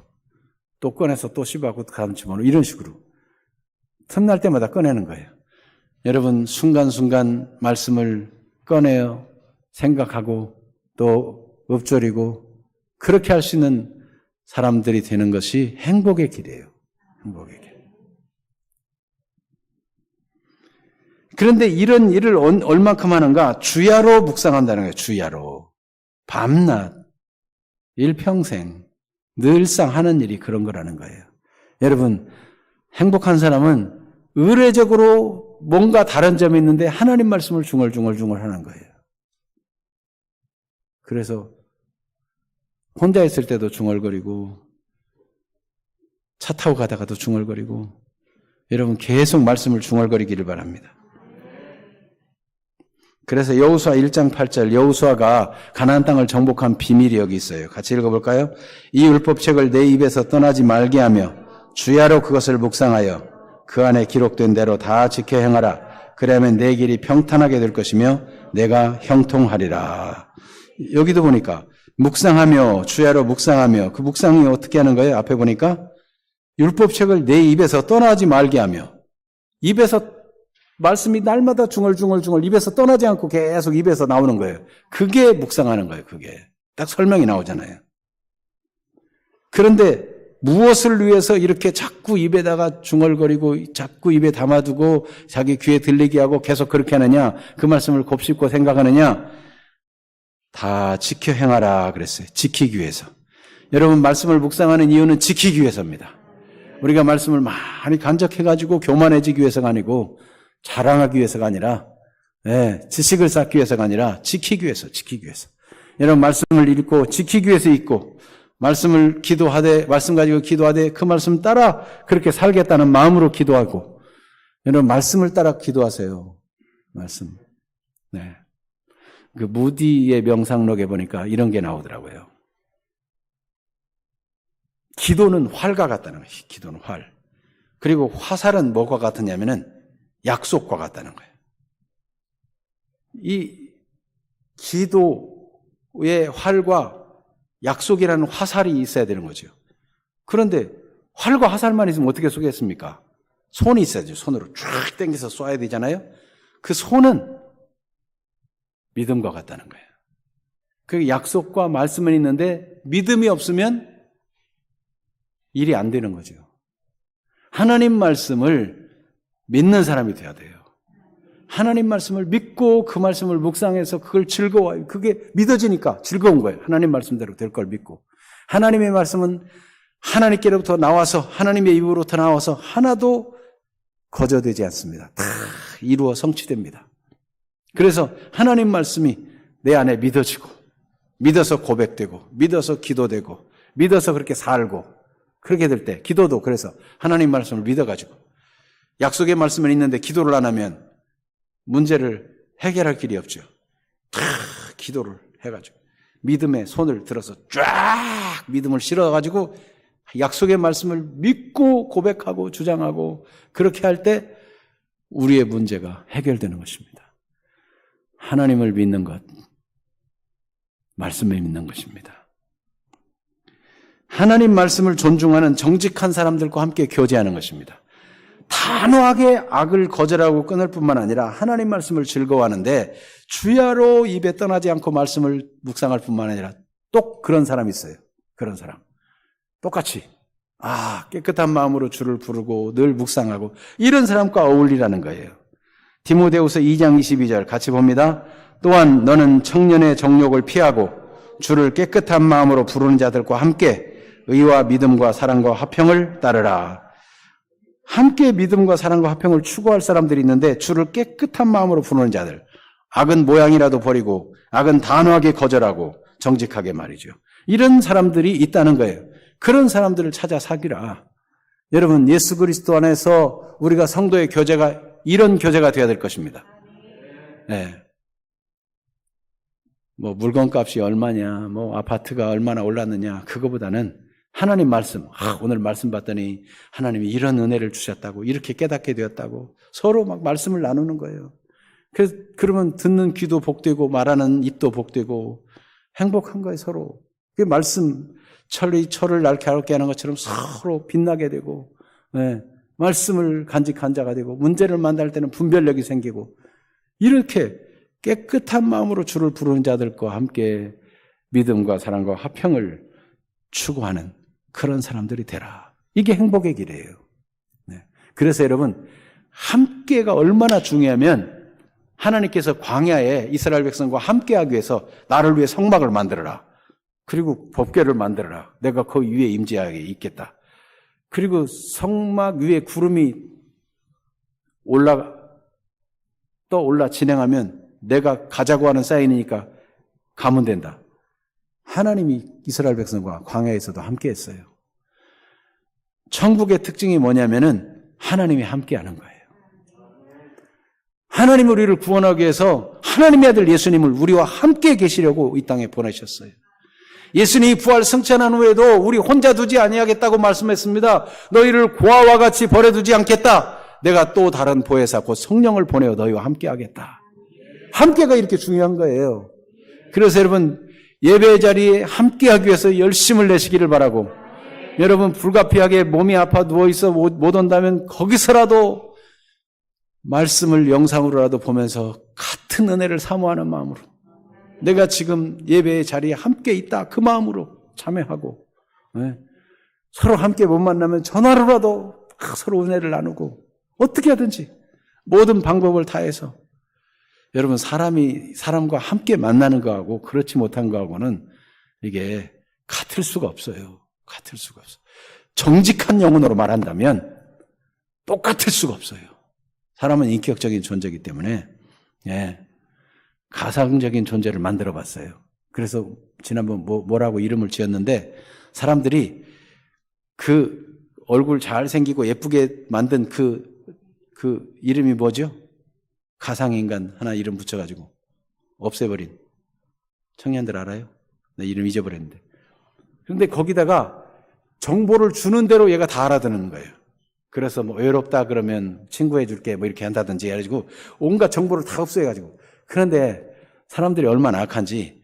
또 꺼내서 또 씹어하고 그 다음 집어넣어. 이런 식으로. 틈날 때마다 꺼내는 거예요. 여러분 순간순간 말씀을 꺼내요. 생각하고 또 읊조리고 그렇게 할 수 있는 사람들이 되는 것이 행복의 길이에요. 행복의 길. 그런데 이런 일을 얼만큼 하는가? 주야로 묵상한다는 거예요. 주야로. 밤낮, 일평생, 늘상 하는 일이 그런 거라는 거예요. 여러분, 행복한 사람은 의례적으로 뭔가 다른 점이 있는데 하나님 말씀을 중얼중얼 하는 거예요. 그래서 혼자 있을 때도 중얼거리고 차 타고 가다가도 중얼거리고 여러분 계속 말씀을 중얼거리기를 바랍니다. 그래서 여호수아 1장 8절 여호수아가 가나안 땅을 정복한 비밀이 여기 있어요. 같이 읽어볼까요? 이 율법책을 내 입에서 떠나지 말게 하며 주야로 그것을 묵상하여 그 안에 기록된 대로 다 지켜 행하라. 그러면 내 길이 평탄하게 될 것이며 내가 형통하리라. 여기도 보니까 묵상하며 주야로 묵상하며 그 묵상이 어떻게 하는 거예요? 앞에 보니까 율법책을 내 입에서 떠나지 말게 하며 입에서 말씀이 날마다 중얼중얼 입에서 떠나지 않고 계속 입에서 나오는 거예요. 그게 묵상하는 거예요. 그게 딱 설명이 나오잖아요. 그런데 무엇을 위해서 이렇게 자꾸 입에다가 중얼거리고 자꾸 입에 담아두고 자기 귀에 들리게 하고 계속 그렇게 하느냐? 그 말씀을 곱씹고 생각하느냐? 다 지켜 행하라 그랬어요. 지키기 위해서. 여러분 말씀을 묵상하는 이유는 지키기 위해서입니다. 우리가 말씀을 많이 간적해가지고 교만해지기 위해서가 아니고 자랑하기 위해서가 아니라 지식을 쌓기 위해서가 아니라 지키기 위해서. 여러분 말씀을 읽고 지키기 위해서 읽고 말씀을 기도하되 말씀 가지고 기도하되 그 말씀 따라 그렇게 살겠다는 마음으로 기도하고 여러분 말씀을 따라 기도하세요. 말씀. 네. 그 무디의 명상록에 보니까 이런 게 나오더라고요. 기도는 활과 같다는 거예요. 기도는 활. 그리고 화살은 뭐가 같으냐면은 약속과 같다는 거예요. 이 기도의 활과 약속이라는 화살이 있어야 되는 거죠. 그런데 활과 화살만 있으면 어떻게 쏘겠습니까? 손이 있어야죠. 손으로 쫙 당겨서 쏴야 되잖아요. 그 손은 믿음과 같다는 거예요. 그 약속과 말씀은 있는데 믿음이 없으면 일이 안 되는 거죠. 하나님 말씀을 믿는 사람이 돼야 돼요. 하나님 말씀을 믿고 그 말씀을 묵상해서 그걸 즐거워요. 그게 믿어지니까 즐거운 거예요. 하나님 말씀대로 될 걸 믿고. 하나님의 말씀은 하나님께로부터 나와서 하나님의 입으로부터 나와서 하나도 거저되지 않습니다. 다 이루어 성취됩니다. 그래서 하나님 말씀이 내 안에 믿어지고 믿어서 고백되고 믿어서 기도되고 믿어서 그렇게 살고 그렇게 될 때 기도도 그래서 하나님 말씀을 믿어가지고 약속의 말씀은 있는데 기도를 안 하면 문제를 해결할 길이 없죠. 다 기도를 해가지고 믿음의 손을 들어서 쫙 믿음을 실어가지고 약속의 말씀을 믿고 고백하고 주장하고 그렇게 할 때 우리의 문제가 해결되는 것입니다. 하나님을 믿는 것, 말씀을 믿는 것입니다. 하나님 말씀을 존중하는 정직한 사람들과 함께 교제하는 것입니다. 단호하게 악을 거절하고 끊을 뿐만 아니라 하나님 말씀을 즐거워하는데 주야로 입에 떠나지 않고 말씀을 묵상할 뿐만 아니라 또 그런 사람이 있어요. 그런 사람. 똑같이 깨끗한 마음으로 주를 부르고 늘 묵상하고 이런 사람과 어울리라는 거예요. 디모데후서 2장 22절 같이 봅니다. 또한 너는 청년의 정욕을 피하고 주를 깨끗한 마음으로 부르는 자들과 함께 의와 믿음과 사랑과 화평을 따르라. 함께 믿음과 사랑과 화평을 추구할 사람들이 있는데 주를 깨끗한 마음으로 부르는 자들. 악은 모양이라도 버리고 악은 단호하게 거절하고 정직하게 말이죠. 이런 사람들이 있다는 거예요. 그런 사람들을 찾아 사귀라. 여러분 예수 그리스도 안에서 우리가 성도의 교제가 이런 교제가 되어야 될 것입니다. 네. 뭐 물건값이 얼마냐, 뭐 아파트가 얼마나 올랐느냐 그거보다는 하나님 말씀, 오늘 말씀 봤더니 하나님이 이런 은혜를 주셨다고 이렇게 깨닫게 되었다고 서로 막 말씀을 나누는 거예요. 그러면 듣는 귀도 복되고 말하는 입도 복되고 행복한 거예요. 서로. 그 말씀 철을 날카롭게 하는 것처럼 서로 빛나게 되고 말씀을 간직한 자가 되고 문제를 만날 때는 분별력이 생기고 이렇게 깨끗한 마음으로 주를 부르는 자들과 함께 믿음과 사랑과 화평을 추구하는 그런 사람들이 되라. 이게 행복의 길이에요. 그래서 여러분 함께가 얼마나 중요하면 하나님께서 광야에 이스라엘 백성과 함께하기 위해서 나를 위해 성막을 만들어라. 그리고 법궤를 만들어라. 내가 그 위에 임재하게 있겠다. 그리고 성막 위에 구름이 올라 진행하면 내가 가자고 하는 사인이니까 가면 된다. 하나님이 이스라엘 백성과 광야에서도 함께 했어요. 천국의 특징이 뭐냐면은 하나님이 함께 하는 거예요. 하나님 우리를 구원하기 위해서 하나님의 아들 예수님을 우리와 함께 계시려고 이 땅에 보내셨어요. 예수님이 부활 승천한 후에도 우리 혼자 두지 아니하겠다고 말씀했습니다. 너희를 고아와 같이 버려두지 않겠다. 내가 또 다른 보혜사 곧 성령을 보내어 너희와 함께 하겠다. 함께가 이렇게 중요한 거예요. 그래서 여러분 예배 자리에 함께하기 위해서 열심을 내시기를 바라고, 여러분 불가피하게 몸이 아파 누워있어 못 온다면 거기서라도 말씀을 영상으로라도 보면서 같은 은혜를 사모하는 마음으로, 내가 지금 예배의 자리에 함께 있다 그 마음으로 참여하고, 서로 함께 못 만나면 전화로라도 서로 은혜를 나누고, 어떻게 하든지 모든 방법을 다해서. 여러분 사람과 함께 만나는 거하고 그렇지 못한 거하고는 이게 같을 수가 없어요. 같을 수가 없어요. 정직한 영혼으로 말한다면 똑같을 수가 없어요. 사람은 인격적인 존재이기 때문에 가상적인 존재를 만들어 봤어요. 그래서 지난번 뭐라고 이름을 지었는데, 사람들이 그 얼굴 잘생기고 예쁘게 만든 그 이름이 뭐죠? 가상인간 하나 이름 붙여가지고 없애버린 청년들 알아요? 나 이름 잊어버렸는데. 그런데 거기다가 정보를 주는 대로 얘가 다 알아듣는 거예요. 그래서 뭐 외롭다 그러면 친구해줄게 뭐 이렇게 한다든지 해가지고 온갖 정보를 다 흡수해가지고. 그런데 사람들이 얼마나 악한지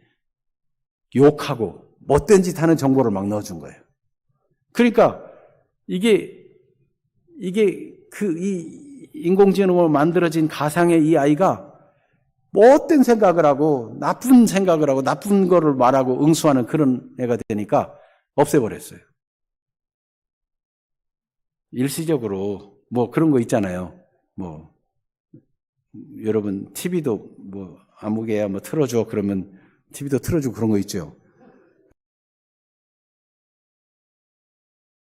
욕하고 못된 짓 하는 정보를 막 넣어준 거예요. 그러니까 이게 이 인공지능으로 만들어진 가상의 이 아이가 못된 생각을 하고 나쁜 생각을 하고 나쁜 거를 말하고 응수하는 그런 애가 되니까 없애버렸어요. 일시적으로 뭐 그런 거 있잖아요. 뭐 여러분 TV도 뭐 아무개야 뭐 틀어줘 그러면 TV도 틀어주고 그런 거 있죠.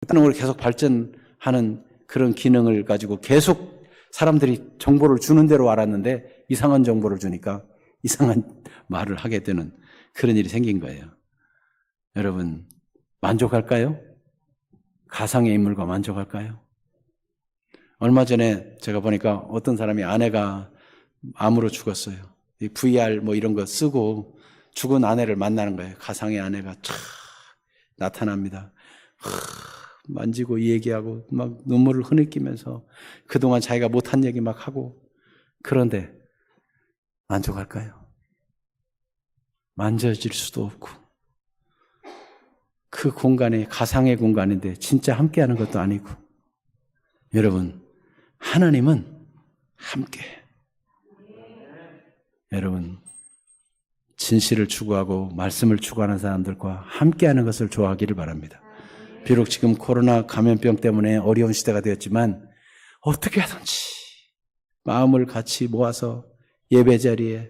기능으로 계속 발전하는 그런 기능을 가지고 계속 사람들이 정보를 주는 대로 알았는데 이상한 정보를 주니까 이상한 말을 하게 되는 그런 일이 생긴 거예요. 여러분 만족할까요? 가상의 인물과 만족할까요? 얼마 전에 제가 보니까 어떤 사람이 아내가 암으로 죽었어요. 이 VR 뭐 이런 거 쓰고 죽은 아내를 만나는 거예요. 가상의 아내가 촥 나타납니다. 만지고 얘기하고 막 눈물을 흐느끼면서 그동안 자기가 못한 얘기 막 하고. 그런데 만족할까요? 만져질 수도 없고 그 공간이 가상의 공간인데 진짜 함께하는 것도 아니고. 여러분 하나님은 함께. 여러분 진실을 추구하고 말씀을 추구하는 사람들과 함께하는 것을 좋아하기를 바랍니다. 비록 지금 코로나 감염병 때문에 어려운 시대가 되었지만 어떻게 하든지 마음을 같이 모아서 예배 자리에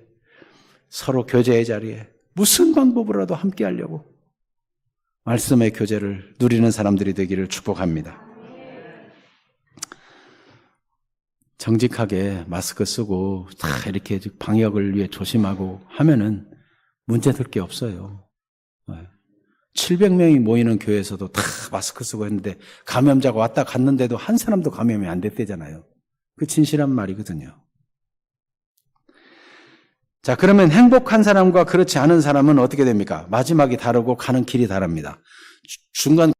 서로 교제의 자리에 무슨 방법으로라도 함께 하려고 말씀의 교제를 누리는 사람들이 되기를 축복합니다. 정직하게 마스크 쓰고 다 이렇게 방역을 위해 조심하고 하면은 문제될 게 없어요. 700명이 모이는 교회에서도 다 마스크 쓰고 했는데 감염자가 왔다 갔는데도 한 사람도 감염이 안 됐대잖아요. 그 진실한 말이거든요. 자, 그러면 행복한 사람과 그렇지 않은 사람은 어떻게 됩니까? 마지막이 다르고 가는 길이 다릅니다. 중간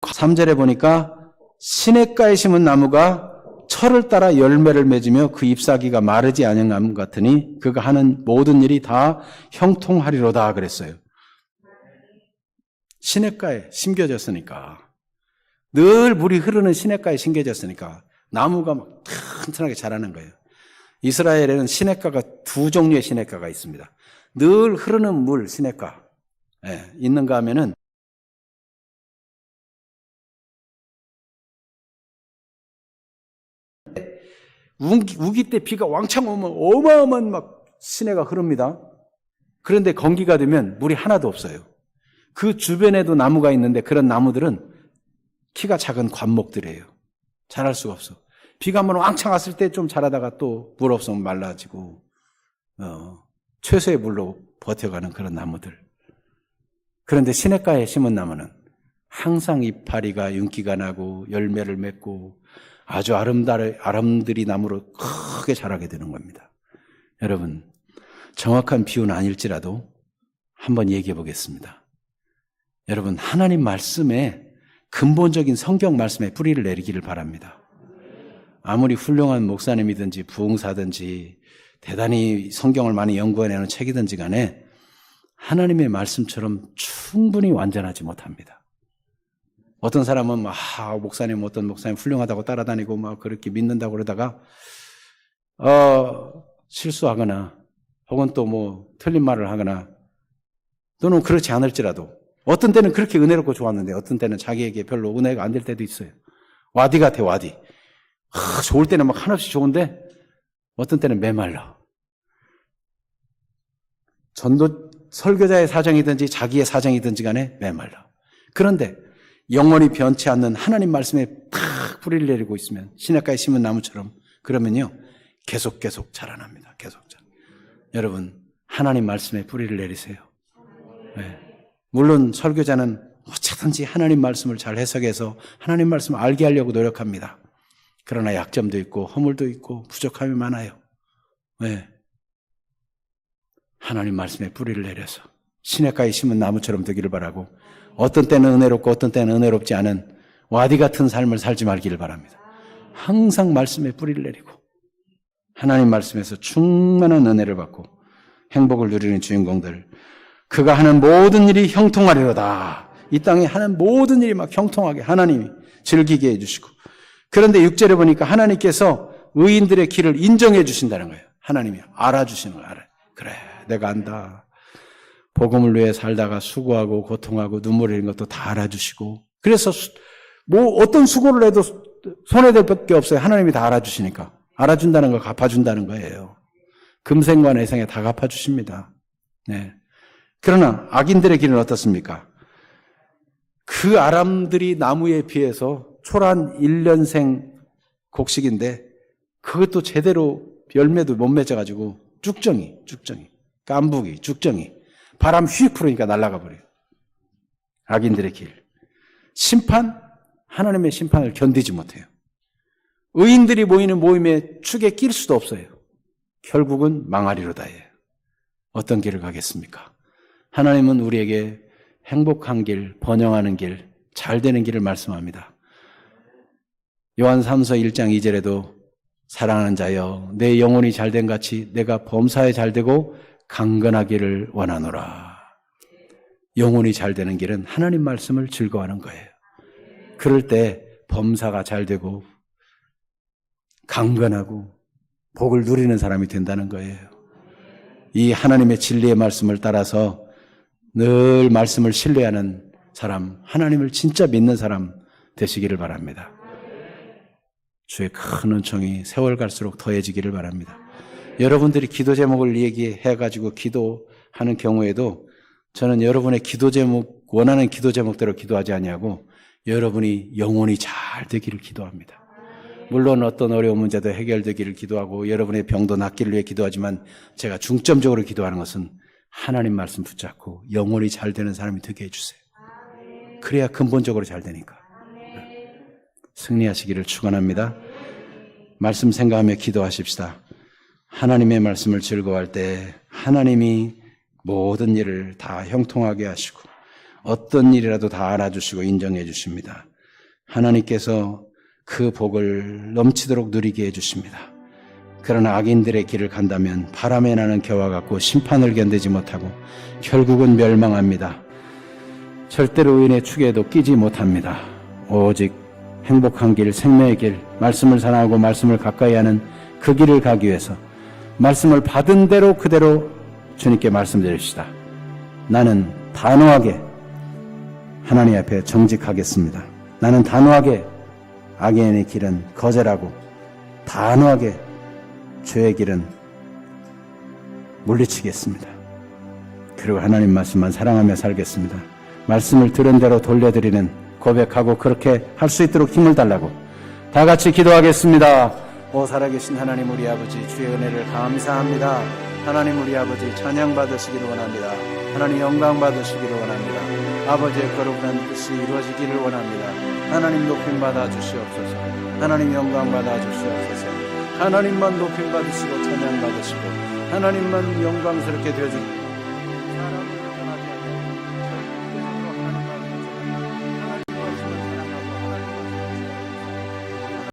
3절에 보니까 시냇가에 심은 나무가 철을 따라 열매를 맺으며 그 잎사귀가 마르지 아니함 같으니 그가 하는 모든 일이 다 형통하리로다 그랬어요. 시냇가에 심겨졌으니까, 늘 물이 흐르는 시냇가에 심겨졌으니까 나무가 막 튼튼하게 자라는 거예요. 이스라엘에는 시냇가가 두 종류의 시냇가가 있습니다. 늘 흐르는 물 시냇가 있는가 하면은 우기 때 비가 왕창 오면 어마어마한 막 시내가 흐릅니다. 그런데 건기가 되면 물이 하나도 없어요. 그 주변에도 나무가 있는데 그런 나무들은 키가 작은 관목들이에요. 자랄 수가 없어. 비가 한번 왕창 왔을 때 좀 자라다가 또 물 없으면 말라지고 최소의 물로 버텨가는 그런 나무들. 그런데 시냇가에 심은 나무는 항상 이파리가 윤기가 나고 열매를 맺고 아주 아름드리 나무로 크게 자라게 되는 겁니다. 여러분, 정확한 비유는 아닐지라도 한번 얘기해 보겠습니다. 여러분, 하나님 말씀에 근본적인 성경 말씀에 뿌리를 내리기를 바랍니다. 아무리 훌륭한 목사님이든지 부흥사든지 대단히 성경을 많이 연구해내는 책이든지 간에 하나님의 말씀처럼 충분히 완전하지 못합니다. 어떤 사람은 목사님 어떤 목사님 훌륭하다고 따라다니고 막 그렇게 믿는다고 그러다가 실수하거나 혹은 또 뭐 틀린 말을 하거나 또는 그렇지 않을지라도 어떤 때는 그렇게 은혜롭고 좋았는데 어떤 때는 자기에게 별로 은혜가 안 될 때도 있어요. 와디 같아, 와디. 좋을 때는 막 한없이 좋은데 어떤 때는 메말라. 전도 설교자의 사정이든지 자기의 사정이든지 간에 메말라. 그런데 영원히 변치 않는 하나님 말씀에 탁 뿌리를 내리고 있으면 시냇가에 심은 나무처럼 그러면요 계속 자라납니다. 계속 자라. 여러분, 하나님 말씀에 뿌리를 내리세요. 네. 물론 설교자는 어쨌든지 하나님 말씀을 잘 해석해서 하나님 말씀을 알게 하려고 노력합니다. 그러나 약점도 있고 허물도 있고 부족함이 많아요. 왜? 하나님 말씀에 뿌리를 내려서 시냇가에 심은 나무처럼 되기를 바라고 어떤 때는 은혜롭고 어떤 때는 은혜롭지 않은 와디 같은 삶을 살지 말기를 바랍니다. 항상 말씀에 뿌리를 내리고 하나님 말씀에서 충만한 은혜를 받고 행복을 누리는 주인공들, 그가 하는 모든 일이 형통하리로다. 이 땅에 하는 모든 일이 막 형통하게 하나님이 즐기게 해주시고, 그런데 6절에 보니까 하나님께서 의인들의 길을 인정해 주신다는 거예요. 하나님이 알아주시는 거예요. 그래, 내가 안다. 복음을 위해 살다가 수고하고 고통하고 눈물 흘리는 것도 다 알아주시고, 그래서 어떤 수고를 해도 손해될 밖에 없어요. 하나님이 다 알아주시니까. 알아준다는 거 갚아준다는 거예요. 금생과 내생에 다 갚아주십니다. 네. 그러나 악인들의 길은 어떻습니까? 그 아람들이 나무에 비해서 초란 1년생 곡식인데 그것도 제대로 열매도 못 맺어가지고 쭉정이, 깐부기, 쭉정이 바람 휙 불으니까 날아가 버려요. 악인들의 길. 심판, 하나님의 심판을 견디지 못해요. 의인들이 모이는 모임에 축에 낄 수도 없어요. 결국은 망하리로다예요. 어떤 길을 가겠습니까? 하나님은 우리에게 행복한 길, 번영하는 길, 잘 되는 길을 말씀합니다. 요한 3서 1장 2절에도 사랑하는 자여, 내 영혼이 잘된 같이 내가 범사에 잘되고 강건하기를 원하노라. 영혼이 잘되는 길은 하나님 말씀을 즐거워하는 거예요. 그럴 때 범사가 잘되고 강건하고 복을 누리는 사람이 된다는 거예요. 이 하나님의 진리의 말씀을 따라서 늘 말씀을 신뢰하는 사람, 하나님을 진짜 믿는 사람 되시기를 바랍니다. 주의 큰 은총이 세월 갈수록 더해지기를 바랍니다. 여러분들이 기도 제목을 얘기해가지고 기도하는 경우에도 저는 여러분의 기도 제목, 원하는 기도 제목대로 기도하지 아니하고 여러분이 영혼이 잘 되기를 기도합니다. 물론 어떤 어려운 문제도 해결되기를 기도하고 여러분의 병도 낫기를 위해 기도하지만 제가 중점적으로 기도하는 것은 하나님 말씀 붙잡고 영혼이 잘 되는 사람이 되게 해주세요. 그래야 근본적으로 잘 되니까. 승리하시기를 축원합니다. 말씀 생각하며 기도하십시다. 하나님의 말씀을 즐거워할 때 하나님이 모든 일을 다 형통하게 하시고 어떤 일이라도 다 알아주시고 인정해 주십니다. 하나님께서 그 복을 넘치도록 누리게 해주십니다. 그러나 악인들의 길을 간다면 바람에 나는 겨와 같고 심판을 견디지 못하고 결국은 멸망합니다. 절대로 의인의 축에도 끼지 못합니다. 오직 행복한 길, 생명의 길, 말씀을 사랑하고 말씀을 가까이 하는 그 길을 가기 위해서 말씀을 받은 대로 그대로 주님께 말씀드립시다. 나는 단호하게 하나님 앞에 정직하겠습니다. 나는 단호하게 악인의 길은 거절하고 단호하게 죄의 길은 물리치겠습니다. 그리고 하나님 말씀만 사랑하며 살겠습니다. 말씀을 들은 대로 돌려드리는 고백하고 그렇게 할 수 있도록 힘을 달라고 다 같이 기도하겠습니다. 오 살아계신 하나님 우리 아버지, 주의 은혜를 감사합니다. 하나님 우리 아버지 찬양 받으시기를 원합니다. 하나님 영광 받으시기를 원합니다. 아버지의 거룩한 뜻이 이루어지기를 원합니다. 하나님 높임 받아 주시옵소서. 하나님 영광 받아 주시옵소서. 하나님만 높임 받으시고 찬양 받으시고 하나님만 영광스럽게 되어주시옵소서.